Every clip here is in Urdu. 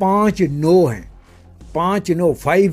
5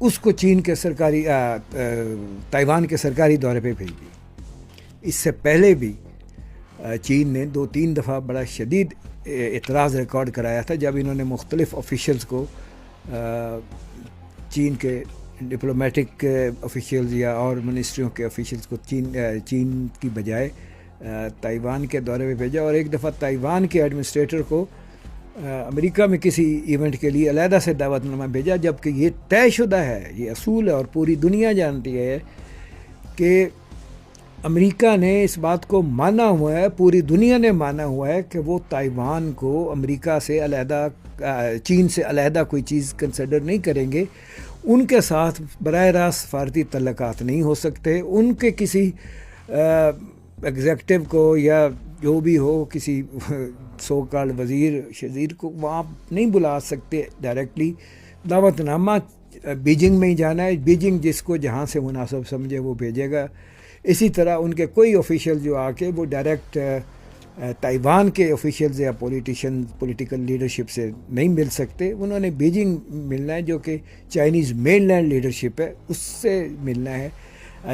اس کو چین کے سرکاری تائیوان کے سرکاری دورے پہ بھیج دی. اس سے پہلے بھی چین نے 2-3 دفعہ بڑا شدید اعتراض ریکارڈ کرایا تھا جب انہوں نے مختلف آفیشلز کو چین کے ڈپلومیٹک آفیشلز یا اور منسٹریوں کے آفیشلز کو چین کی بجائے تائیوان کے دورے پہ بھیجا. اور ایک دفعہ تائیوان کے ایڈمنسٹریٹر کو امریکہ میں کسی ایونٹ کے لیے علیحدہ سے دعوت نامہ بھیجا، جبکہ یہ طے شدہ ہے، یہ اصول ہے اور پوری دنیا جانتی ہے کہ امریکہ نے اس بات کو مانا ہوا ہے، پوری دنیا نے مانا ہوا ہے کہ وہ تائیوان کو امریکہ سے علیحدہ، چین سے علیحدہ کوئی چیز کنسیڈر نہیں کریں گے. ان کے ساتھ براہ راست سفارتی تعلقات نہیں ہو سکتے. ان کے کسی ایگزیکٹو کو یا جو بھی ہو، کسی سو کالڈ وزیر شزیر کو وہاں نہیں بلا سکتے ڈائریکٹلی. دعوت نامہ بیجنگ میں ہی جانا ہے، بیجنگ جس کو جہاں سے مناسب سمجھے وہ بھیجے گا. اسی طرح ان کے کوئی آفیشیل جو آ کے وہ ڈائریکٹ تائیوان کے آفیشیلز یا پولیٹیکل لیڈرشپ سے نہیں مل سکتے. انہوں نے بیجنگ ملنا ہے جو کہ چائنیز مین لینڈ لیڈرشپ ہے، اس سے ملنا ہے،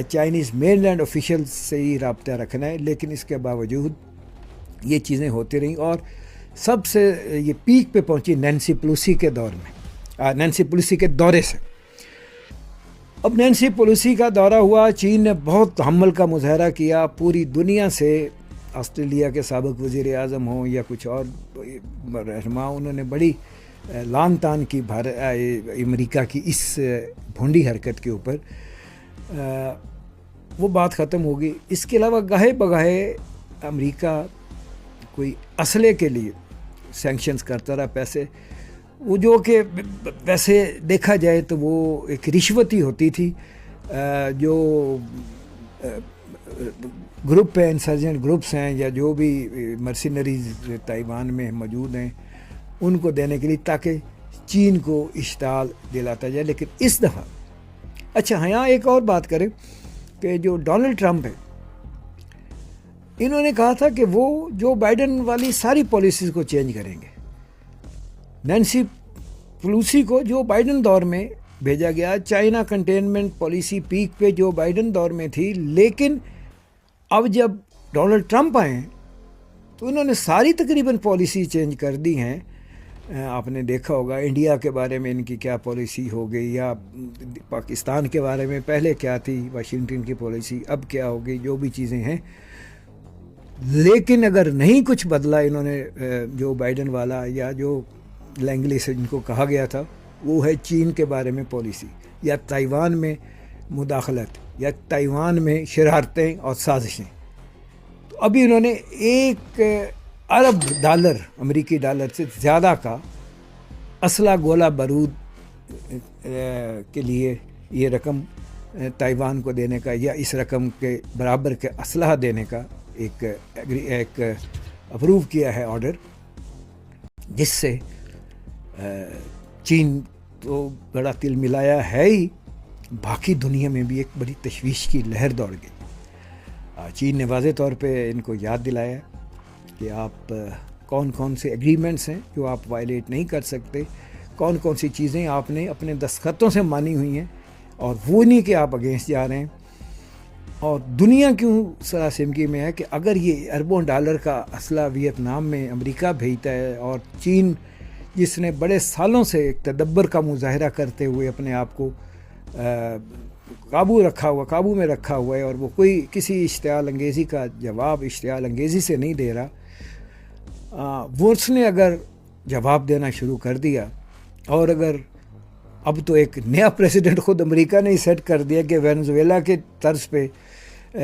چائنیز مین لینڈ آفیشیل سے ہی رابطہ رکھنا ہے. لیکن اس کے باوجود یہ چیزیں ہوتی رہیں اور سب سے یہ پیک پہ پہنچی نینسی پیلوسی کے دور میں، نینسی پیلوسی کے دورے سے. اب نینسی پیلوسی کا دورہ ہوا، چین نے بہت تحمل کا مظاہرہ کیا پوری دنیا سے. آسٹریلیا کے سابق وزیر اعظم ہوں یا کچھ اور رہنما، انہوں نے بڑی لان تان کی امریکہ کی اس بھونڈی حرکت کے اوپر. وہ بات ختم ہوگی. اس کے علاوہ گاہے بگاہے امریکہ کوئی اسلحے کے لیے سینکشنز کرتا رہا، پیسے، وہ جو کہ ویسے دیکھا جائے تو وہ ایک رشوت ہی ہوتی تھی. جو گروپ ہے، انسرجنٹ گروپس ہیں یا جو بھی مرسینریز تائیوان میں موجود ہیں، ان کو دینے کے لیے تاکہ چین کو اشتعال دلاتا جائے. لیکن اس دفعہ اچھا یہاں ایک اور بات کریں کہ جو ڈونلڈ ٹرمپ ہے، انہوں نے کہا تھا کہ وہ جو بائیڈن والی ساری پالیسیز کو چینج کریں گے. نینسی پیلوسی کو جو بائیڈن دور میں بھیجا گیا، چائنا کنٹینمنٹ پالیسی پیک پہ جو بائیڈن دور میں تھی، لیکن اب جب ڈونلڈ ٹرمپ آئے ہیں تو انہوں نے ساری تقریباً پالیسی چینج کر دی ہیں. آپ نے دیکھا ہوگا انڈیا کے بارے میں ان کی کیا پالیسی ہو گئی، یا پاکستان کے بارے میں پہلے کیا تھی واشنگٹن کی پالیسی، اب کیا ہو گئی، جو بھی چیزیں ہیں. لیکن اگر نہیں کچھ بدلا انہوں نے جو بائیڈن والا یا جو لینگلی سے جن کو کہا گیا تھا، وہ ہے چین کے بارے میں پالیسی یا تائیوان میں مداخلت یا تائیوان میں شرارتیں اور سازشیں. تو ابھی انہوں نے $1 ارب امریکی ڈالر سے زیادہ کا اسلحہ گولہ بارود کے لیے یہ رقم تائیوان کو دینے کا یا اس رقم کے برابر کے اسلحہ دینے کا ایک اپروو کیا ہے آرڈر، جس سے چین تو بڑا تل ملایا ہے ہی، باقی دنیا میں بھی ایک بڑی تشویش کی لہر دوڑ گئی. چین نے واضح طور پہ ان کو یاد دلایا کہ آپ کون کون سے ایگریمنٹس ہیں جو آپ وائلیٹ نہیں کر سکتے، کون کون سی چیزیں آپ نے اپنے دستخطوں سے مانی ہوئی ہیں اور وہ نہیں کہ آپ اگینسٹ جا رہے ہیں. اور دنیا کیوں سراسمگی میں ہے کہ اگر یہ اربوں ڈالر کا اسلحہ ویتنام میں امریکہ بھیجتا ہے اور چین جس نے بڑے سالوں سے ایک تدبر کا مظاہرہ کرتے ہوئے اپنے آپ کو قابو میں رکھا ہوا ہے اور وہ کوئی کسی اشتعال انگیزی کا جواب اشتعال انگیزی سے نہیں دے رہا، وہ اس نے اگر جواب دینا شروع کر دیا، اور اگر اب تو ایک نیا پریزیڈنٹ خود امریکہ نے ہی سیٹ کر دیا کہ وینزویلا کے طرز پہ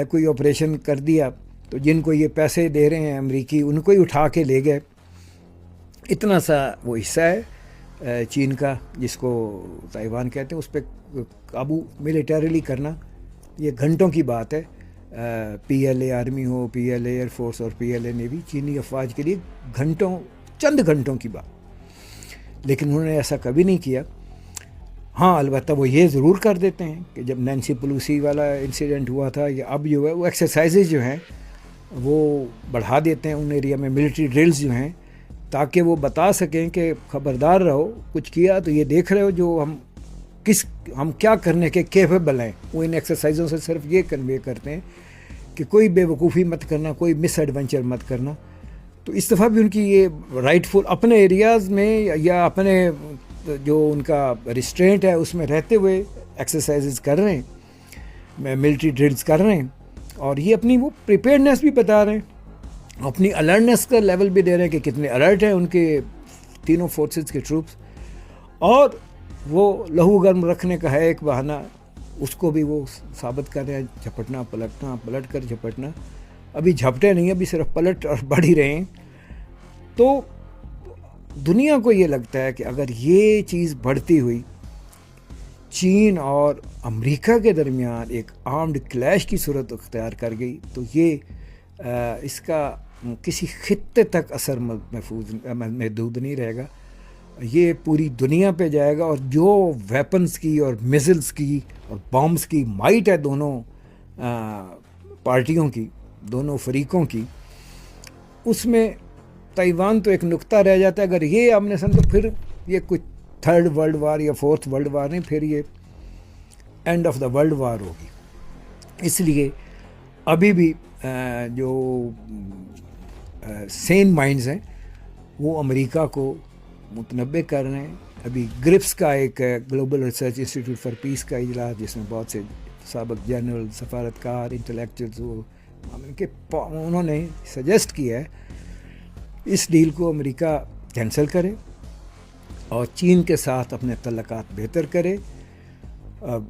کوئی آپریشن کر دیا، تو جن کو یہ پیسے دے رہے ہیں امریکی ان کو ہی اٹھا کے لے گئے. اتنا سا وہ حصہ ہے چین کا جس کو تائیوان کہتے ہیں، اس پہ قابو ملیٹریلی کرنا یہ گھنٹوں کی بات ہے. P L A army who, P L a air force اور پی ایل اے نیوی، چینی افواج کے لیے چند گھنٹوں کی بات. لیکن انہوں نے ایسا کبھی نہیں کیا. ہاں البتہ وہ یہ ضرور کر دیتے ہیں کہ جب نینسی پیلوسی والا انسیڈنٹ ہوا تھا یا اب جو ہے وہ ایکسرسائزز جو ہیں وہ بڑھا دیتے ہیں ان ایریا میں، ملٹری ڈرلز جو ہیں، تاکہ وہ بتا سکیں کہ خبردار رہو، کچھ کیا تو یہ دیکھ رہے ہو جو ہم ہم کیا کرنے کے کیپیبل ہیں، وہ ان ایکسرسائزوں سے صرف یہ کنوے کرتے ہیں کہ کوئی بے وقوفی مت کرنا، کوئی مس ایڈونچر مت کرنا. تو اس دفعہ بھی ان کی یہ رائٹ فل اپنے ایریاز میں یا اپنے جو ان کا ریسٹرینٹ ہے اس میں رہتے ہوئے ایکسرسائزز کر رہے ہیں، ملٹری ڈرلز کر رہے ہیں، اور یہ اپنی وہ پریپیئرنیس بھی بتا رہے ہیں، اپنی الرٹنیس کا لیول بھی دے رہے ہیں کہ کتنے الرٹ ہیں ان کے تینوں فورسز کے ٹروپس. اور وہ لہو گرم رکھنے کا ہے ایک بہانہ، اس کو بھی وہ ثابت کر رہے ہیں، جھپٹنا پلٹنا، پلٹ کر جھپٹنا. ابھی جھپٹے نہیں، ابھی صرف پلٹ اور بڑھ ہی رہے ہیں. تو دنیا کو یہ لگتا ہے کہ اگر یہ چیز بڑھتی ہوئی چین اور امریکہ کے درمیان ایک آرمڈ کلیش کی صورت اختیار کر گئی تو یہ اس کا کسی خطے تک اثر محدود نہیں رہے گا، یہ پوری دنیا پہ جائے گا. اور جو ویپنز کی اور میزلز کی اور بامز کی مائٹ ہے دونوں پارٹیوں کی، دونوں فریقوں کی، اس میں تائیوان تو ایک نقطہ رہ جاتا ہے. اگر یہ آمنے سامنے تو پھر یہ کچھ تھرڈ ورلڈ وار یا فورتھ ورلڈ وار نہیں، پھر یہ end of the world war ہوگی. اس لیے ابھی بھی جو سین مائنڈز ہیں وہ امریکہ کو متنبع کر رہے ہیں. ابھی گرپس کا ایک گلوبل ریسرچ انسٹیٹیوٹ فار پیس کا اجلاس، جس میں بہت سے سابق جنرل، سفارتکار، انٹلیکچوئلز انہوں نے سجیسٹ کیا ہے اس ڈیل کو امریکہ کینسل کرے اور چین کے ساتھ اپنے تعلقات بہتر کرے.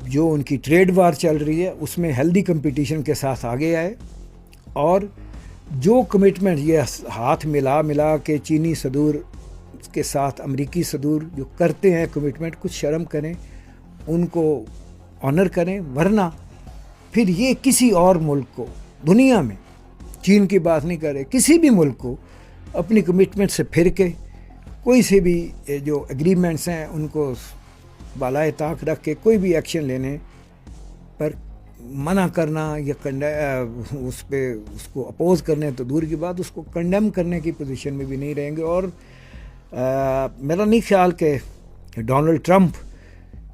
جو ان کی ٹریڈ وار چل رہی ہے اس میں ہیلدی کمپٹیشن کے ساتھ آگے آئے، اور جو کمٹمنٹ یہ ہاتھ ملا کے چینی صدور کے ساتھ امریکی صدور جو کرتے ہیں کمٹمنٹ، کچھ شرم کریں، ان کو آنر کریں. ورنہ پھر یہ کسی اور ملک کو دنیا میں، چین کی بات نہیں کر رہے، کسی بھی ملک کو اپنی کمٹمنٹ سے پھر کے کوئی سے بھی جو ایگریمنٹس ہیں ان کو بالائے طاق رکھ کے کوئی بھی ایکشن لینے پر منع کرنا یا اس کو اپوز کرنے تو دور کی بات، اس کو کنڈیم کرنے کی پوزیشن میں بھی نہیں رہیں گے. اور میرا نہیں خیال کہ ڈونلڈ ٹرمپ،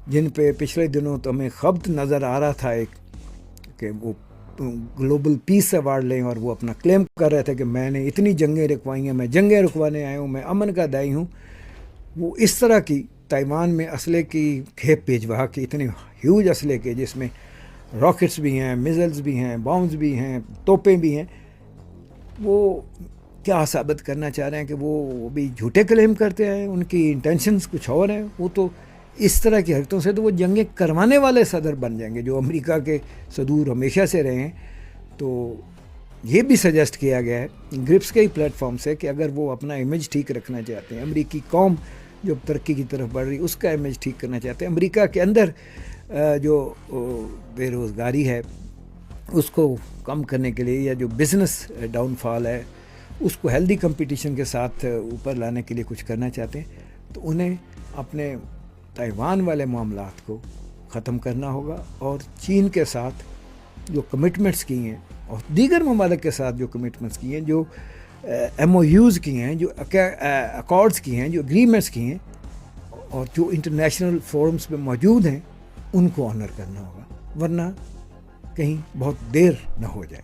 جن پہ پچھلے دنوں تو ہمیں خبت نظر آ رہا تھا ایک کہ وہ گلوبل پیس ایوارڈ لیں، اور وہ اپنا کلیم کر رہے تھے کہ میں نے اتنی جنگیں رکوائی ہیں، میں جنگیں رکوانے آیا ہوں، میں امن کا داعی ہوں. وہ اس طرح کی تائیوان میں اسلحے کی کھیپ بھیجوا کے، اتنے ہیوج اسلحے کے جس میں راکٹس بھی ہیں، میزلز بھی ہیں، بامز بھی ہیں، توپیں بھی ہیں، وہ کیا ثابت کرنا چاہ رہے ہیں کہ وہ بھی جھوٹے کلیم کرتے ہیں، ان کی انٹینشنز کچھ اور ہیں. وہ تو اس طرح کی حرکتوں سے تو وہ جنگیں کروانے والے صدر بن جائیں گے جو امریکہ کے صدور ہمیشہ سے رہے ہیں. تو یہ بھی سجیسٹ کیا گیا ہے گرپس کے ہی پلیٹ فارم سے کہ اگر وہ اپنا امیج ٹھیک رکھنا چاہتے ہیں، امریکی قوم جو ترقی کی طرف بڑھ رہی اس کا امیج ٹھیک کرنا چاہتے ہیں، امریکہ کے اندر جو بے روزگاری ہے اس کو کم کرنے کے لیے، یا جو بزنس ڈاؤن فال ہے اس کو ہیلدی کمپٹیشن کے ساتھ اوپر لانے کے لیے کچھ کرنا چاہتے ہیں، تو انہیں اپنے تائیوان والے معاملات کو ختم کرنا ہوگا. اور چین کے ساتھ جو کمٹمنٹس کی ہیں اور دیگر ممالک کے ساتھ جو کمٹمنٹس کی ہیں، جو ایم او یوز کی ہیں، جو اکارڈز کی ہیں، جو اگریمنٹس کی ہیں، اور جو انٹرنیشنل فورمز پہ موجود ہیں، ان کو آنر کرنا ہوگا، ورنہ کہیں بہت دیر نہ ہو جائے.